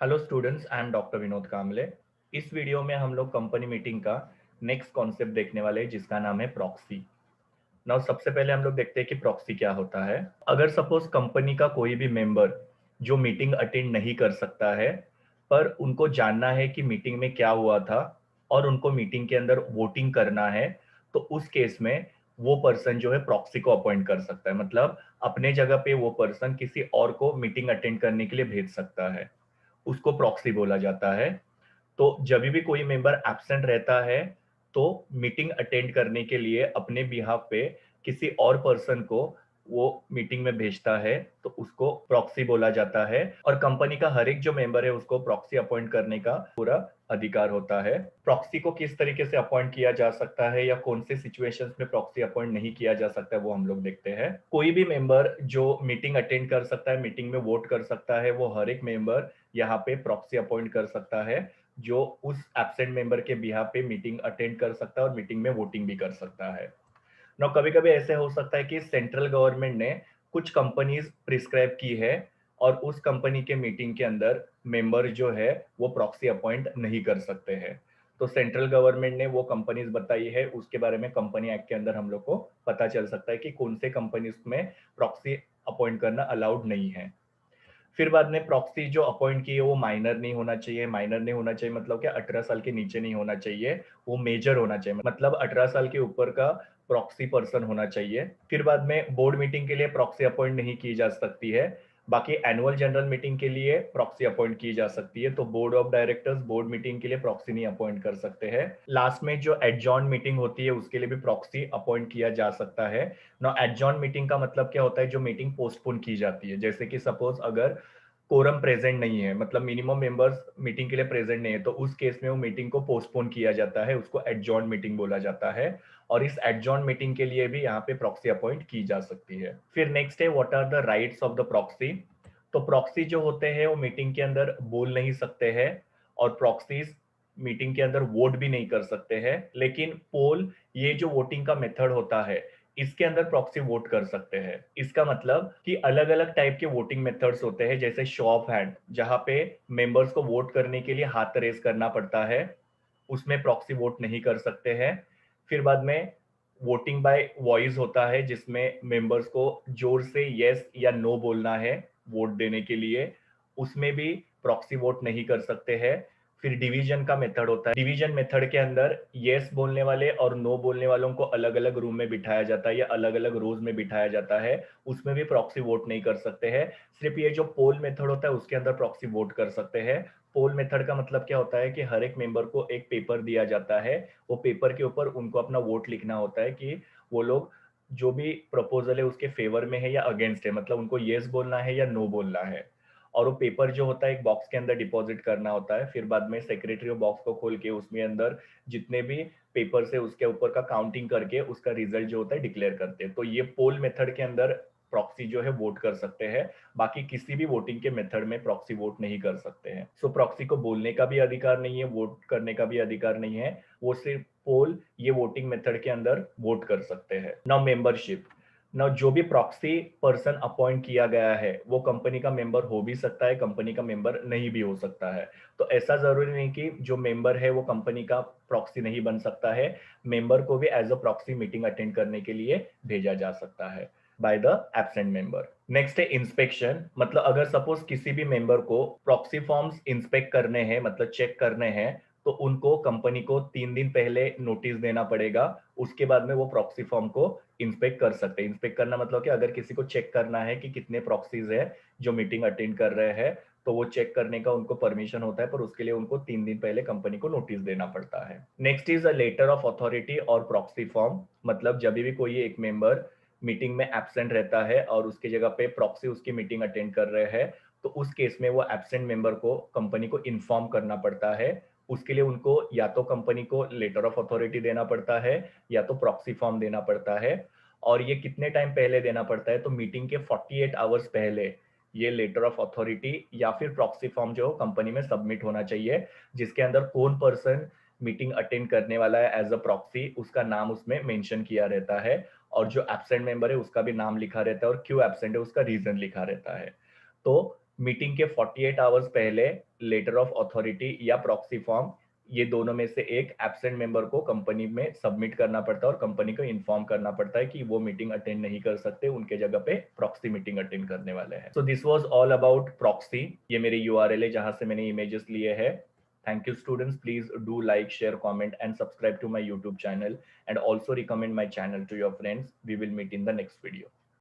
Hello students, I am doctor Vinod Kamle. इस video में हम लोग कंपनी मीटिंग का नेक्स्ट कॉन्सेप्ट देखने वाले हैं जिसका नाम है प्रॉक्सी। नाउ सबसे पहले हम लोग देखते हैं कि प्रॉक्सी क्या होता है। अगर सपोज कंपनी का कोई भी मेंबर जो मीटिंग अटेंड नहीं कर सकता है, पर उनको जानना है कि मीटिंग में क्या हुआ था और उनको मीटिंग के अंदर वोटिंग करना है, तो उस केस में वो पर्सन जो है प्रॉक्सी को अपॉइंट कर सकता है। मतलब अपने जगह पे वो पर्सन किसी और को मीटिंग अटेंड करने के लिए भेज सकता है, उसको प्रॉक्सी बोला जाता है। तो जब भी कोई मेंबर एब्सेंट रहता है, तो मीटिंग अटेंड करने के लिए अपने बिहाफ पे किसी और पर्सन को वो मीटिंग में भेजता है, तो उसको प्रॉक्सी बोला जाता है। और कंपनी का हर एक जो मेंबर है उसको प्रॉक्सी अपॉइंट करने का पूरा अधिकार होता है। प्रॉक्सी को किस तरीके से अपॉइंट किया जा सकता है या कौन से सिचुएशंस में प्रॉक्सी अपॉइंट नहीं किया जा सकता है, वो हम लोग देखते हैं। कोई भी मेंबर जो मीटिंग अटेंड कर सकता है, मीटिंग में वोट कर सकता है, वो हर एक मेंबर यहाँ पे प्रॉक्सी अपॉइंट कर सकता है, जो उस एब्सेंट मेंबर के बिहाफ पे मीटिंग अटेंड कर सकता है और मीटिंग में वोटिंग भी कर सकता है। ना कभी कभी ऐसे हो सकता है कि सेंट्रल गवर्नमेंट ने कुछ कंपनीज प्रिस्क्राइब की है और उस कंपनी के मीटिंग के अंदर मेंबर जो है वो प्रॉक्सी अपॉइंट नहीं कर सकते हैं। तो सेंट्रल गवर्नमेंट ने वो कंपनीज बताई है, उसके बारे में कंपनी एक्ट के अंदर हम लोग को पता चल सकता है कि कौन से कंपनीज में प्रॉक्सी अपॉइंट करना अलाउड नहीं है। फिर बाद में प्रॉक्सी जो अपॉइंट की है वो माइनर नहीं होना चाहिए। माइनर नहीं होना चाहिए मतलब क्या, 18 साल के नीचे नहीं होना चाहिए। वो मेजर होना चाहिए, मतलब 18 साल के ऊपर का प्रॉक्सी पर्सन होना चाहिए। फिर बाद में बोर्ड मीटिंग के लिए प्रॉक्सी अपॉइंट नहीं की जा सकती है। बाकी एनुअल जनरल मीटिंग के लिए प्रॉक्सी अपॉइंट की जा सकती है। तो board of directors board meeting के लिए प्रॉक्सी नहीं अपॉइंट कर सकते हैं। लास्ट में जो एडजॉर्न मीटिंग होती है उसके लिए भी प्रॉक्सी अपॉइंट किया जा सकता है। ना एडजॉर्न मीटिंग का मतलब क्या होता है, जो मीटिंग पोस्टपोन की जाती है। जैसे कि सपोज अगर कोरम प्रेजेंट नहीं है, मतलब मिनिमम मेंबर्स मीटिंग के लिए प्रेजेंट नहीं है, तो उस केस में वो मीटिंग को पोस्टपोन किया जाता है, उसको एडजॉर्न मीटिंग बोला जाता है। और इस एडजॉर्न मीटिंग के लिए भी यहाँ पे प्रॉक्सी अपॉइंट की जा सकती है। फिर नेक्स्ट है what are the rights of the proxy. तो प्रॉक्सी जो होते हैं वो मीटिंग के अंदर बोल नहीं सकते हैं, और प्रॉक्सीज मीटिंग के अंदर वोट भी नहीं कर सकते हैं। लेकिन पोल, ये जो वोटिंग का मेथड होता है, इसके अंदर प्रॉक्सी वोट कर सकते हैं। इसका मतलब कि अलग अलग टाइप के वोटिंग मेथड्स होते हैं, जैसे शो ऑफ हैंड, जहां पे मेंबर्स को वोट करने के लिए हाथ रेज करना पड़ता है, उसमें प्रॉक्सी वोट नहीं कर सकते हैं। फिर बाद में वोटिंग बाय वॉइस होता है, जिसमें मेंबर्स को जोर से यस या नो बोलना है वोट देने के लिए, उसमें भी प्रॉक्सी वोट नहीं कर सकते हैं। फिर डिवीजन का मेथड होता है। डिवीजन मेथड के अंदर यस बोलने वाले और नो बोलने वालों को अलग अलग रूम में बिठाया जाता है या अलग अलग रोज में बिठाया जाता है, उसमें भी प्रॉक्सी वोट नहीं कर सकते हैं। सिर्फ ये जो पोल मेथड होता है उसके अंदर प्रॉक्सी वोट कर सकते हैं। पोल मेथड का मतलब क्या होता है कि हर एक मेंबर को एक पेपर दिया जाता है, वो पेपर के ऊपर उनको अपना वोट लिखना होता है कि वो लोग जो भी प्रपोजल है उसके फेवर में है या अगेंस्ट है, मतलब उनको यस बोलना है या नो बोलना है। और वो पेपर जो होता है एक बॉक्स के अंदर डिपॉजिट करना होता है। फिर बाद में सेक्रेटरी वो बॉक्स को खोल के उसमें अंदर जितने भी पेपर से उसके ऊपर का काउंटिंग करके उसका रिजल्ट जो होता है डिक्लेयर करते हैं। तो ये पोल मेथड के अंदर प्रॉक्सी जो है वोट कर सकते हैं। बाकी किसी भी वोटिंग के मेथड में प्रॉक्सी वोट नहीं कर सकते हैं। सो प्रॉक्सी को बोलने का भी अधिकार नहीं है, वोट करने का भी अधिकार नहीं है। वो सिर्फ पोल, ये वोटिंग मेथड के अंदर वोट कर सकते हैं। Now membership. नाउ जो भी प्रॉक्सी पर्सन अपॉइंट किया गया है वो कंपनी का मेंबर हो भी सकता है, कंपनी का मेंबर नहीं भी हो सकता है। तो ऐसा जरूरी नहीं कि जो मेंबर है वो कंपनी का प्रॉक्सी नहीं बन सकता है। मेंबर को भी as a proxy meeting attend करने के लिए भेजा जा सकता है by the absent member. Next है इंस्पेक्शन। मतलब अगर सपोज किसी भी मेंबर को प्रॉक्सी फॉर्म्स इंस्पेक्ट करने हैं, मतलब चेक करने हैं, तो उनको कंपनी को 3 दिन पहले नोटिस देना पड़ेगा। उसके बाद में वो प्रॉक्सी फॉर्म को इंस्पेक्ट कर सकते हैं। इंस्पेक्ट करना मतलब कि अगर किसी को चेक करना है कि कितने प्रॉक्सीज है जो मीटिंग अटेंड कर रहे हैं, तो वो चेक करने का उनको परमिशन होता है, पर उसके लिए उनको 3 दिन पहले कंपनी को नोटिस देना पड़ता है। Next is a letter of authority और प्रॉक्सी फॉर्म। मतलब जब भी कोई एक मेंबर मीटिंग में एब्सेंट रहता है और उसकी जगह पे प्रॉक्सी उसकी मीटिंग अटेंड कर रहे हैं, तो उस केस में वो एब्सेंट मेंबर को कंपनी को इन्फॉर्म करना पड़ता है। उसके लिए उनको या तो कंपनी को लेटर ऑफ अथॉरिटी देना पड़ता है या तो प्रॉक्सी फॉर्म देना पड़ता है। और ये कितने टाइम पहले देना पड़ता है, तो मीटिंग के 48 आवर्स पहले ये लेटर ऑफ अथॉरिटी या फिर प्रॉक्सी फॉर्म जो कंपनी में सबमिट होना चाहिए, जिसके अंदर कौन पर्सन मीटिंग अटेंड करने वाला है एज अ प्रॉक्सी उसका नाम उसमें मेंशन किया रहता है, और जो एब्सेंट मेंबर है उसका भी नाम लिखा रहता है और क्यों एब्सेंट है उसका रीजन लिखा रहता है। तो मीटिंग के 48 आवर्स पहले लेटर ऑफ अथॉरिटी या प्रॉक्सी फॉर्म, ये दोनों में से एक एब्सेंट मेंबर को कंपनी में सबमिट करना पड़ता है और कंपनी को इन्फॉर्म करना पड़ता है कि वो मीटिंग अटेंड नहीं कर सकते, उनके जगह पे प्रॉक्सी मीटिंग अटेंड करने वाले हैं। So this was all about proxy. ये मेरी यूआरएल है जहां से मैंने इमेजेस लिए हैं। Thank you students, please do like, share, comment and subscribe to my YouTube channel and also recommend my channel to your friends. We will meet in the next video.